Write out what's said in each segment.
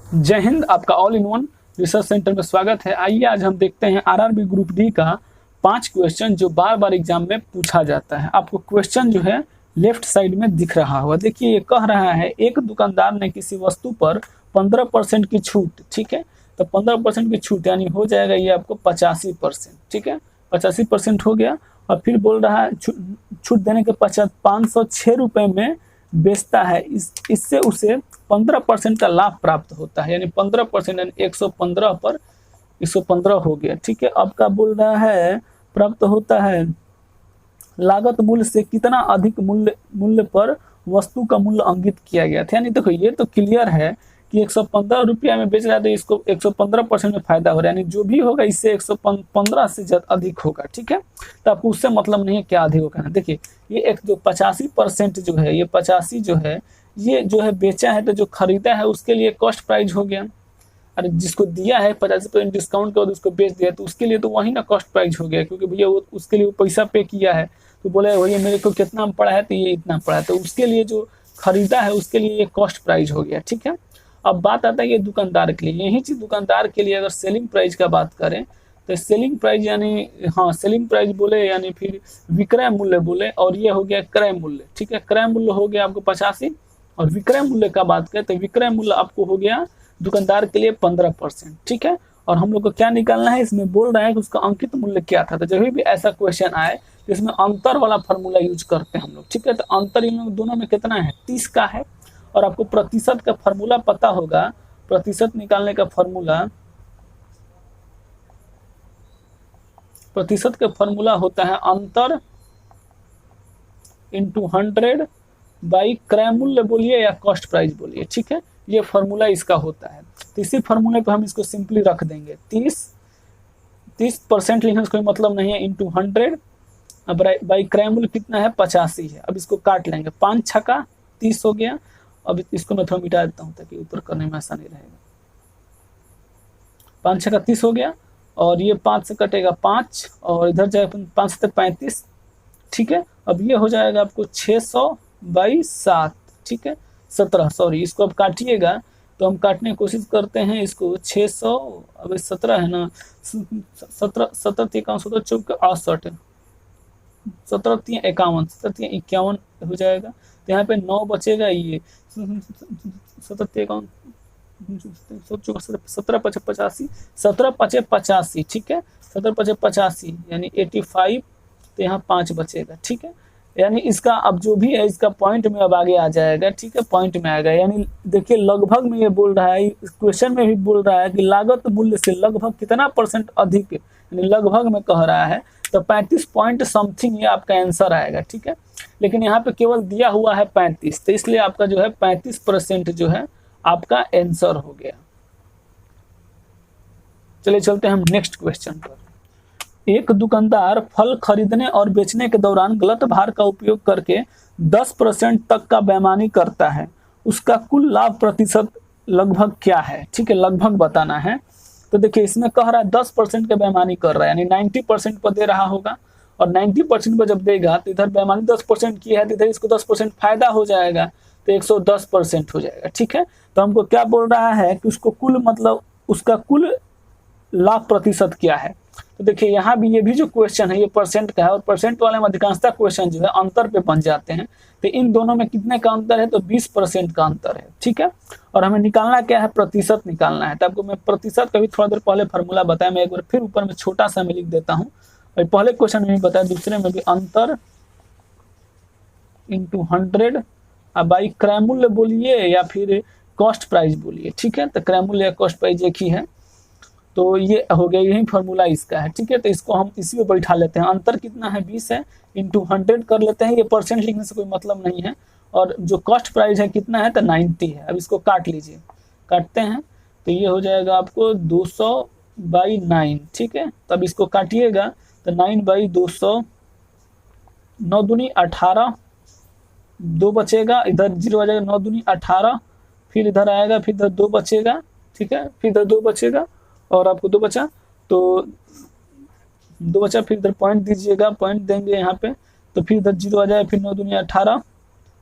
जय हिंद। आपका all in one research centre में स्वागत है। आइए आज हम देखते हैं आरआरबी ग्रुप डी का 5 क्वेश्चन जो बार बार एग्जाम में पूछा जाता है। आपको क्वेश्चन जो है लेफ्ट साइड में दिख रहा होगा। देखिए ये कह रहा है एक दुकानदार ने किसी वस्तु पर 15% की छूट, ठीक है, तो 15% की छूट यानी हो जाएगा ये आपको 85%, ठीक है, 85% हो गया। और फिर बोल रहा है छूट देने के पश्चात 506 रुपये में बेचता है, इससे उसे 15% का लाभ प्राप्त होता है, यानी 15% यानी 115 पर 115 हो गया, ठीक है। अब का बोल रहा है प्राप्त होता है लागत मूल्य से कितना अधिक मूल्य पर वस्तु का मूल्य अंकित किया गया था। यानी देखो ये तो क्लियर है कि 115 रुपया में बेच रहा है तो इसको 115% में फायदा हो रहा है, यानी जो भी होगा इससे 115 से ज्यादा अधिक होगा, ठीक है। तो आपको उससे मतलब नहीं है क्या अधिक होगा। देखिए ये एक जो 85% जो है, ये 85 जो है ये जो है बेचा है, तो जो खरीदा है उसके लिए कॉस्ट प्राइस हो गया। अरे जिसको दिया है 85% डिस्काउंट के बाद उसको बेच दिया तो उसके लिए तो वही ना कॉस्ट प्राइस हो गया, क्योंकि भैया वो उसके लिए वो पैसा पे किया है। तो बोले भैया मेरे को कितना पड़ा है, तो ये इतना पड़ा है, तो उसके लिए जो खरीदा है उसके लिए ये कॉस्ट प्राइस हो गया, ठीक है। अब बात आता है ये दुकानदार के लिए। यही चीज दुकानदार के लिए अगर सेलिंग प्राइस का बात करें तो सेलिंग प्राइस यानी हाँ सेलिंग प्राइस बोले यानी फिर विक्रय मूल्य बोले, और ये हो गया क्रय मूल्य, ठीक है। क्रय मूल्य हो गया आपको 85 और विक्रय मूल्य का बात करें तो विक्रय मूल्य आपको हो गया दुकानदार के लिए 15%, ठीक है। और हम लोग को क्या निकालना है, इसमें बोल रहा है कि उसका अंकित मूल्य क्या था। तो जब भी ऐसा क्वेश्चन आए तो इसमें अंतर वाला फार्मूला यूज करते हैं हम लोग, ठीक है। तो अंतर इन लोग दोनों में कितना है, 30 का है। और आपको प्रतिशत का फार्मूला पता होगा, प्रतिशत निकालने का फार्मूला, प्रतिशत का फार्मूला होता है अंतर इंटू 100 बाई क्रय मूल्य बोलिए या कॉस्ट प्राइस बोलिए, ठीक है। ये फार्मूला इसका होता है। तो इसी फार्मूले पे हम इसको सिंपली रख देंगे 30% लिखने से कोई मतलब नहीं है, इंटू 100 अब बाई क्रय मूल्य कितना है 85 है। अब इसको काट लेंगे, 5 छक्का 30 हो गया। अब इसको मैं थोड़ा मिटा देता हूँ ताकि ऊपर करने में आसानी रहेगा। 5 छक्का 30 हो गया और ये 5 से कटेगा 5 और इधर जाएगा 5 से 35, ठीक है। अब ये हो जाएगा आपको 600 बाई 7, ठीक है, 17, सॉरी इसको अब काटिएगा तो हम काटने की कोशिश करते हैं इसको 600, अब 17 है ना, 17 17 53 17 चौके 68, 17 3 51, 17 3 51 हो जाएगा। तो यहाँ पे 9 बचेगा, ये 17 51 17 5 85, 17 5 85, ठीक है, 17 5 85 यानी 85, तो यहाँ 5 बचेगा, ठीक है। यानी इसका अब जो भी है इसका पॉइंट में अब आगे आ जाएगा, ठीक है, पॉइंट में आएगा। यानी देखिए लगभग में ये बोल रहा है, क्वेश्चन में भी बोल रहा है कि लागत मूल्य से लगभग कितना % अधिक, यानी लगभग में कह रहा है, तो 35 पॉइंट समथिंग ये आपका आंसर आएगा, ठीक है। लेकिन यहाँ पे केवल दिया हुआ है 35, तो इसलिए आपका जो है 35% जो है आपका आंसर हो गया। चलिए चलते हैं हम नेक्स्ट क्वेश्चन पर। एक दुकानदार फल खरीदने और बेचने के दौरान गलत भार का उपयोग करके 10% तक का बेईमानी करता है, उसका कुल लाभ प्रतिशत लगभग क्या है, ठीक है, लगभग बताना है। तो देखिए इसमें कह रहा है 10% का बेईमानी कर रहा है, यानी 90% पर दे रहा होगा, और 90% पर जब देगा तो इधर बेईमानी 10% की है तो इधर इसको 10% फायदा हो जाएगा, तो 110% हो जाएगा, ठीक है। तो हमको क्या बोल रहा है कि उसको कुल मतलब उसका कुल लाभ प्रतिशत क्या है। तो देखिए यहाँ भी ये भी जो क्वेश्चन है ये परसेंट का है, और परसेंट वाले में अधिकांशतः क्वेश्चन जो है अंतर पे बन जाते हैं। तो इन दोनों में कितने का अंतर है, तो 20% का अंतर है, ठीक है। और हमें निकालना क्या है, प्रतिशत निकालना है। तो आपको मैं प्रतिशत का भी थोड़ा देर पहले फार्मूला बताया, मैं एक बार फिर ऊपर में छोटा सा मैं लिख देता हूँ। और पहले क्वेश्चन में भी बताया, दूसरे में भी अंतर इंटू 100 बाई क्रय मूल्य बोलिए या फिर कॉस्ट प्राइस बोलिए, ठीक है। तो क्रय मूल्य या कॉस्ट प्राइस एक ही है, तो ये हो गया, यही फार्मूला इसका है, ठीक है। तो इसको हम इसी में बैठा लेते हैं। अंतर कितना है 20 है, इंटू 100 कर लेते हैं, ये परसेंट लिखने से कोई मतलब नहीं है। और जो कॉस्ट प्राइस है कितना है, तो 90 है। अब इसको काट लीजिए, काटते हैं तो ये हो जाएगा आपको 200 बाई 9, ठीक है। तब इसको काटिएगा तो 9 बाई 200, 9 दूनी 18, 2 बचेगा, इधर 0 आ जाएगा, 9 दूनी 18, फिर इधर आएगा, फिर इधर 2 बचेगा, ठीक है, फिर इधर 2 बचेगा और आपको 2 बचा, तो 2 बचा, फिर इधर पॉइंट दीजिएगा, पॉइंट देंगे यहाँ पे, तो फिर इधर 0 आ जाए, फिर 9 दूनी 18,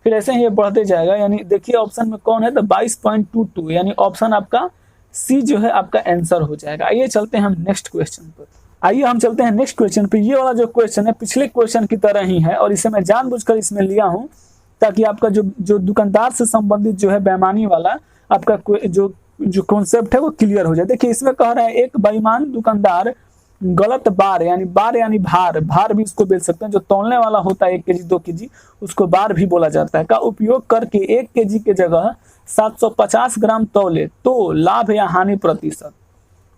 फिर ऐसे ही ये बढ़ते जाएगा। यानी देखिए ऑप्शन में कौन है, तो 22.22, यानी ऑप्शन आपका सी जो है आपका आंसर हो जाएगा। आइए चलते हैं हम नेक्स्ट क्वेश्चन पर। आइए हम चलते हैं नेक्स्ट क्वेश्चन पे। ये वाला जो क्वेश्चन है पिछले क्वेश्चन की तरह ही है और इसे मैं जानबूझकर इसमें लिया हूँ ताकि आपका जो दुकानदार से संबंधित जो है बेईमानी वाला आपका जो कॉन्सेप्ट है वो क्लियर हो जाए। देखिए इसमें कह रहा है एक बेईमान दुकानदार गलत बार यानी भार भी उसको बेच सकते हैं, जो तौलने वाला होता है 1 केजी 2 केजी उसको बार भी बोला जाता है, का उपयोग करके 1 केजी के जगह 750 ग्राम तौले तो लाभ या हानि प्रतिशत।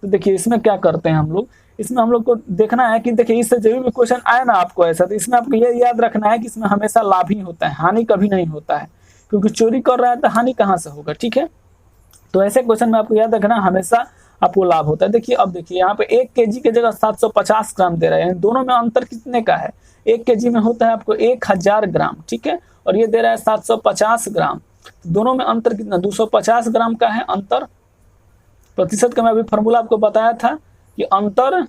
तो देखिए इसमें क्या करते हैं हम लोग, इसमें हम लोग को देखना है कि देखिए इससे जरूर भी क्वेश्चन आए ना आपको ऐसा, तो इसमें आपको ये याद रखना है कि इसमें हमेशा लाभ ही होता है, हानि कभी नहीं होता है, क्योंकि चोरी कर रहा है तो हानि कहाँ से होगा। ठीक है, तो ऐसे क्वेश्चन में आपको याद रखना हमेशा आपको लाभ होता है। देखिए अब देखिए यहाँ पे 1 केजी की जगह 750 ग्राम दे रहा है, दोनों में अंतर कितने का है, 1 केजी में होता है आपको 1000 ग्राम, ठीक है, और ये दे रहा है 750 ग्राम, दोनों में अंतर कितना 250 ग्राम का है अंतर। प्रतिशत का मैं अभी फॉर्मूला आपको बताया था कि अंतर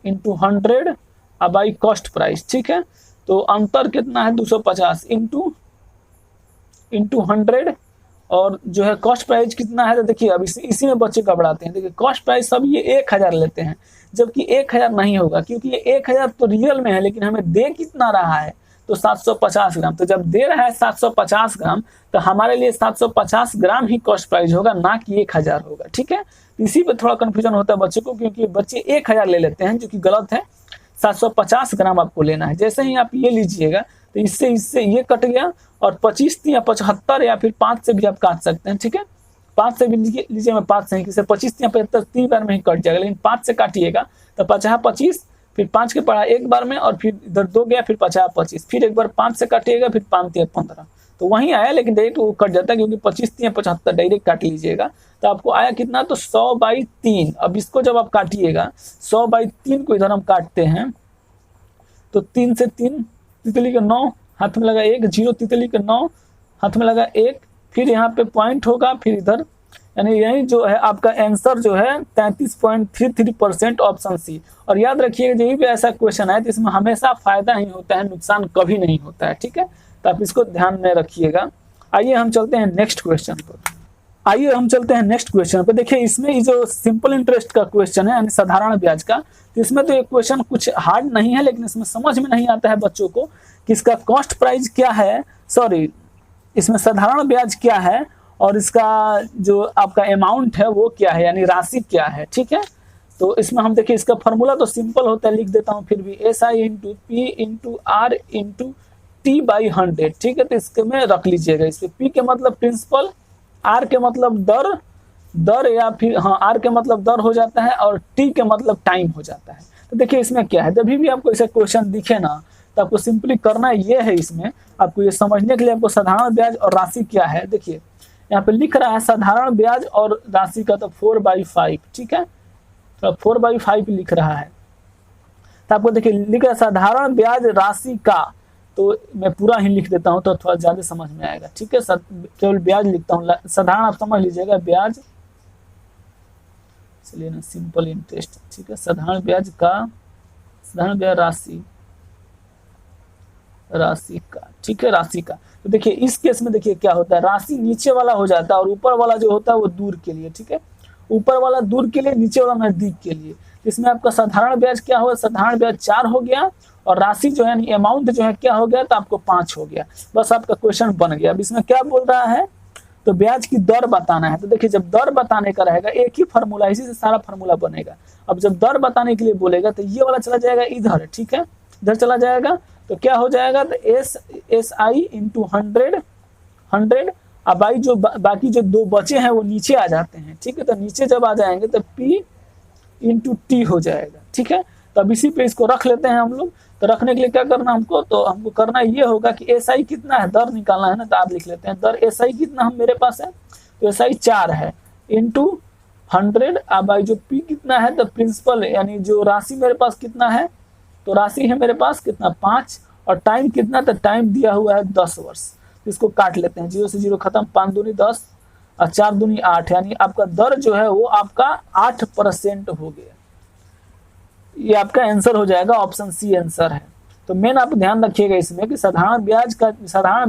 इंटू 100 बाई कॉस्ट प्राइस। ठीक है, तो अंतर कितना है 250 इंटू 100 और जो है कॉस्ट प्राइस कितना है, तो देखिए अब इसी में बच्चे घबराते हैं। देखिए कॉस्ट प्राइस सब ये 1000 लेते हैं, जबकि 1000 नहीं होगा, क्योंकि ये 1000 तो रियल में है, लेकिन हमें दे कितना रहा है तो 750 ग्राम। तो जब दे रहा है 750 ग्राम तो हमारे लिए 750 ग्राम ही कॉस्ट प्राइस होगा, ना कि 1000 होगा। ठीक है, इसी पे थोड़ा कंफ्यूजन होता है बच्चों को, क्योंकि बच्चे 1000 ले लेते हैं जो कि गलत है, 750 ग्राम आपको लेना है। जैसे ही आप ये लीजिएगा तो इससे ये कट गया और 25 या 75 या फिर 5 से भी आप काट सकते हैं। ठीक है, 5 से भी लीजिए, मैं 5 से किसे 25 या 75 3 बार में ही कट जाएगा, लेकिन 5 से काटिएगा तो 50 25, फिर 5 के पढ़ा एक बार में और फिर इधर 2 गया, फिर 50 25, फिर एक बार 5 से काटिएगा, फिर 5 15, तो वहीं आया, लेकिन डायरेक्ट वो कट जाता है क्योंकि 25 या 75 डायरेक्ट काट लीजिएगा तो आपको आया कितना, तो 100/3। अब इसको जब आप काटिएगा 100/3 को इधर हम काटते हैं तो 3 से 3 तितली के 9 हाथ में लगा 1, 0 तितली के 9 हाथ में लगा 1, फिर यहाँ पे पॉइंट होगा, फिर इधर, यानी यही जो है आपका आंसर जो है 33.33% ऑप्शन सी। और याद रखिएगा जब भी ऐसा क्वेश्चन है तो इसमें हमेशा फायदा ही होता है, नुकसान कभी नहीं होता है। ठीक है, तो आप इसको ध्यान में रखिएगा। आइए हम चलते हैं नेक्स्ट क्वेश्चन पर। देखिए इसमें जो सिंपल इंटरेस्ट का क्वेश्चन है यानी साधारण ब्याज का, तो इसमें तो एक क्वेश्चन कुछ हार्ड नहीं है, लेकिन इसमें समझ में नहीं आता है बच्चों को कि इसका कॉस्ट प्राइस क्या है, इसमें साधारण ब्याज क्या है और इसका जो आपका अमाउंट है वो क्या है, यानी राशि क्या है। ठीक है, तो इसमें हम देखिए इसका फॉर्मूला तो सिंपल होता है, लिख देता हूँ फिर भी, SI into P into R into T/100। ठीक है, तो इसके में रख लीजिएगा, इसमें P के मतलब प्रिंसिपल, R के मतलब दर या फिर हाँ R के मतलब दर हो जाता है और T के मतलब टाइम हो जाता है। तो देखिए इसमें क्या है, जब भी आपको ऐसे क्वेश्चन दिखे ना तो आपको सिंपली करना ये है, इसमें आपको ये समझने के लिए आपको साधारण ब्याज और राशि क्या है, देखिए यहाँ पे लिख रहा है साधारण ब्याज और राशि का तो 4/5। ठीक है, तो 4/5 लिख रहा है, तो आपको देखिए लिख रहा है साधारण ब्याज राशि का, तो मैं पूरा ही लिख देता हूँ तो थोड़ा ज्यादा समझ में आएगा। ठीक है, केवल ब्याज लिखता हूँ, साधारण आप समझ लीजिएगा ब्याज, चलिए ना सिंपल इंटरेस्ट। ठीक है, साधारण ब्याज राशि का, ठीक है, राशि का। तो देखिए इस केस में देखिए क्या होता है, राशि नीचे वाला हो जाता है और ऊपर वाला जो होता है वो दूर के लिए। ठीक है, ऊपर वाला दूर के लिए, नीचे वाला नजदीक के लिए। इसमें आपका साधारण ब्याज क्या हुआ, साधारण ब्याज 4 हो गया और राशि जो है अमाउंट जो है क्या हो गया, तो आपको 5 हो गया। बस आपका क्वेश्चन बन गया। अब इसमें क्या बोल रहा है, तो ब्याज की दर बताना है। तो देखिए जब दर बताने का रहेगा एक ही फार्मूला, इसी से सारा फार्मूला बनेगा। अब जब दर बताने के लिए बोलेगा तो ये वाला चला जाएगा इधर, ठीक है, इधर चला जाएगा तो क्या हो जाएगा, तो SI इंटू 100 अब भाई जो बाकी जो 2 बचे हैं वो नीचे आ जाते हैं। ठीक है, तो नीचे जब आ जाएंगे तो P इंटू T हो जाएगा। ठीक है, तो अब इसी पे इसको रख लेते हैं हम लोग। तो रखने के लिए क्या करना हमको, तो हमको करना ये होगा कि SI कितना है, दर निकालना है ना, तो आप लिख लेते हैं दर SI कितना हम मेरे पास है, तो SI 4 है इंटू 100 अब भाई जो P कितना है, तो प्रिंसिपल यानी जो राशि मेरे पास कितना है, तो राशि है मेरे पास कितना 5 और टाइम कितना, तो टाइम दिया हुआ है 10 वर्ष। तो इसको काट लेते हैं, 0 से 0 खत्म, 5 दूनी 10 और 4 दूनी 8, यानी आपका दर जो है वो आपका 8% हो गया। ये आपका आंसर हो जाएगा, ऑप्शन सी आंसर है। तो मेन आप ध्यान रखिएगा इसमें कि साधारण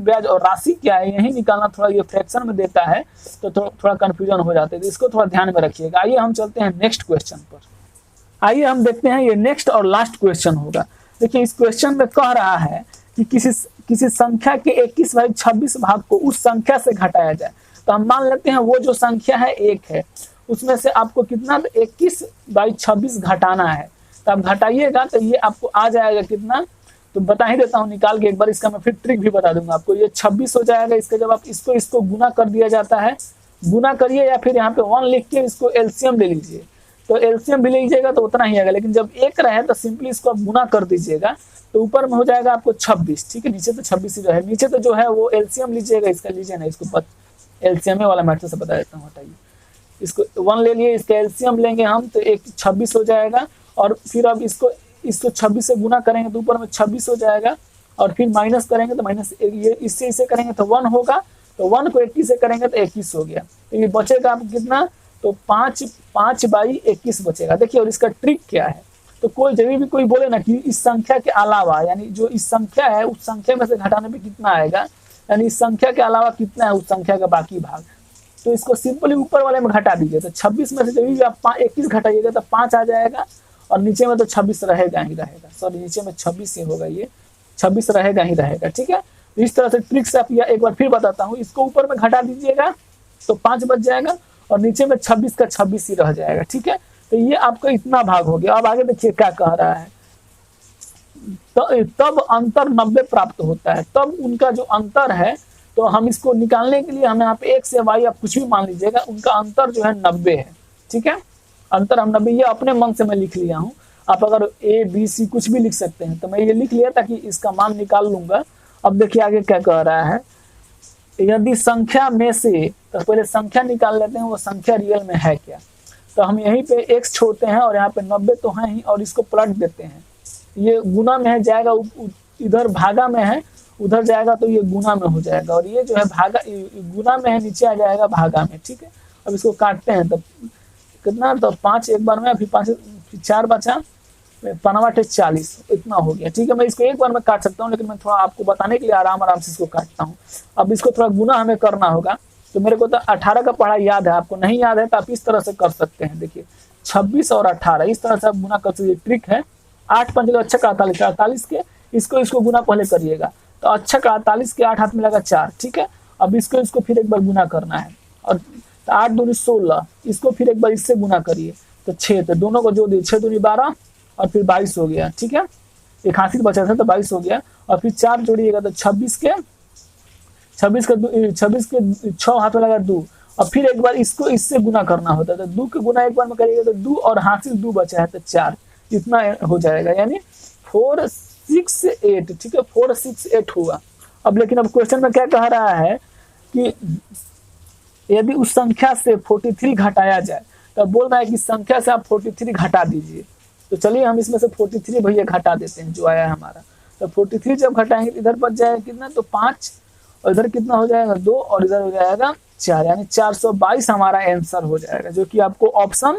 ब्याज और राशि क्या है यही निकालना, थोड़ा ये फ्रैक्शन में देता है तो थोड़ा कंफ्यूजन हो जाता है, तो इसको थोड़ा ध्यान में रखिएगा। आइए हम चलते हैं नेक्स्ट क्वेश्चन पर। आइए हम देखते हैं, ये नेक्स्ट और लास्ट क्वेश्चन होगा। देखिए इस क्वेश्चन में कह रहा है कि किसी संख्या के 21/26 भाग को उस संख्या से घटाया जाए। तो हम मान लेते हैं वो जो संख्या है 1 है, उसमें से आपको कितना 21/26 घटाना है। तो आप घटाइएगा तो ये आपको आ जाएगा कितना, तो बता ही देता हूँ निकाल के एक बार, इसका मैं फिर ट्रिक भी बता दूंगा आपको। ये 26 हो जाएगा। इसका जब आप इसको गुना कर दिया जाता है, गुना करिए या फिर यहाँ पे 1 लिख के इसको एलसीएम ले लीजिए। तो एलसीएम भी ले लीजिएगा तो उतना ही आएगा, लेकिन जब 1 रहे तो सिंपली इसको आप गुना कर दीजिएगा तो ऊपर में हो जाएगा आपको 26। ठीक है, नीचे तो 26 ही रहे, नीचे तो जो है वो एलसीएम लीजिएगा। इसका लीजिए ना, इसको एलसीएम वाला मैथड से बता देता हूँ। हटाइए, इसको 1 ले लिए, इसका एलसीएम लेंगे हम तो 26 हो जाएगा। और फिर अब इसको 26 से गुना करेंगे तो ऊपर में 26 हो जाएगा, और फिर माइनस करेंगे तो माइनस, ये इससे इसे करेंगे तो 1 होगा, तो 1 को 80 से करेंगे तो 21 हो गया। तो ये बचेगा आपको कितना, तो 5/21 बचेगा। देखिए और इसका ट्रिक क्या है, तो कोई जब भी कोई बोले ना कि इस संख्या के अलावा, यानी जो इस संख्या है उस संख्या में से घटाने पे कितना आएगा, यानी इस संख्या के अलावा कितना है उस संख्या का बाकी भाग, तो इसको सिंपली ऊपर वाले में घटा दीजिए। तो 26 में से जब भी आप 21 घटाइएगा तो 5 आ जाएगा, और नीचे में तो 26 रहेगा ही रहेगा। सॉरी, नीचे में 26 ही होगा, ये 26 रहेगा ही रहेगा। ठीक है, तो इस तरह से ट्रिक से आप एक बार फिर बताता हूँ। इसको ऊपर में घटा दीजिएगा तो 5 बच जाएगा, और नीचे में 26 का 26 ही रह जाएगा। ठीक है, तो ये आपका इतना भाग हो गया। अब आगे देखिए क्या कह रहा है, तो तब अंतर 90 प्राप्त होता है। तब उनका जो अंतर है, तो हम इसको निकालने के लिए हमें यहाँ पे x या y आप कुछ भी मान लीजिएगा, उनका अंतर जो है 90 है। ठीक है, अंतर हम 90, ये अपने मन से मैं लिख लिया हूँ। आप अगर a b c कुछ भी लिख सकते हैं, तो मैं ये लिख लिया ताकि इसका मान निकाल लूंगा। अब देखिए आगे क्या कह रहा है, यदि संख्या में से, तो पहले संख्या निकाल लेते हैं वो संख्या रियल में है क्या। तो हम यहीं पे x छोड़ते हैं और यहाँ पे 90 तो है ही, और इसको पलट देते हैं। ये गुना में है जाएगा, इधर भागा में है उधर जाएगा तो ये गुना में हो जाएगा, और ये जो है भागा गुना में है नीचे आ जाएगा भागा में। ठीक है, अब इसको काटते हैं तो कितना, तो 5 एक बार में, फिर 5 4 बचा, 5 40 इतना हो गया। ठीक है, मैं इसको एक बार में काट सकता हूँ, लेकिन मैं थोड़ा आपको बताने के लिए आराम से इसको काटता हूँ। अब इसको थोड़ा गुना हमें करना होगा। तो मेरे को तो 18 का पढ़ाई याद है, आपको नहीं याद है तो आप इस तरह से कर सकते हैं। देखिए 26 और 18 इस तरह से आप गुना कर सकते, ट्रिक है। 8 5 अच्छा का 48, 48 के इसको गुना पहले करिएगा, तो अच्छा का 48 के 8 हाथ में लगा 4। ठीक है, अब इसको फिर एक बार गुना करना है, और 8 दूनी 16, इसको फिर एक बार इससे गुना करिए तो 6, तो दोनों को जोड़ दिए, 6 दूनी 12 और फिर 22 हो गया। ठीक है, एक हासिल बचा था तो 22 हो गया, और फिर 4 जोड़िएगा तो 26 के 6 हाथ में लगा 2, और फिर एक बार इसको इससे गुना करना होता है, तो 2 के गुना एक बार में करिएगा तो 2, और हासिल 2 बचा है तो 4, इतना हो जाएगा, यानी 4 6 8। ठीक है, 4 6 8 हुआ। अब लेकिन अब क्वेश्चन में क्या कह रहा है कि यदि उस संख्या से 43 घटाया जाए, तो बोल रहा है कि संख्या से आप 43 घटा दीजिए। तो चलिए हम इसमें से 43 भैया घटा देते हैं जो आया है हमारा। तो 43 जब घटाएंगे इधर बच जाएगा कितना, तो 5, और इधर कितना हो जाएगा 2, और इधर हो जाएगा 4, यानी 422 हमारा आंसर हो जाएगा, जो कि आपको ऑप्शन,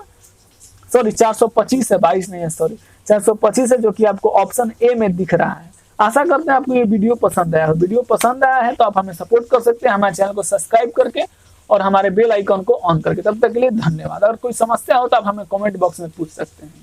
सॉरी 425 है, 22 नहीं है, सॉरी 425 है, जो कि आपको ऑप्शन ए में दिख रहा है। आशा करते हैं आपको ये वीडियो पसंद आया हो। वीडियो पसंद आया है तो आप हमें सपोर्ट कर सकते हैं हमारे चैनल को सब्सक्राइब करके और हमारे बेल आइकन को ऑन करके। तब तक के लिए धन्यवाद। अगर कोई समस्या हो तो आप हमें कमेंट बॉक्स में पूछ सकते हैं।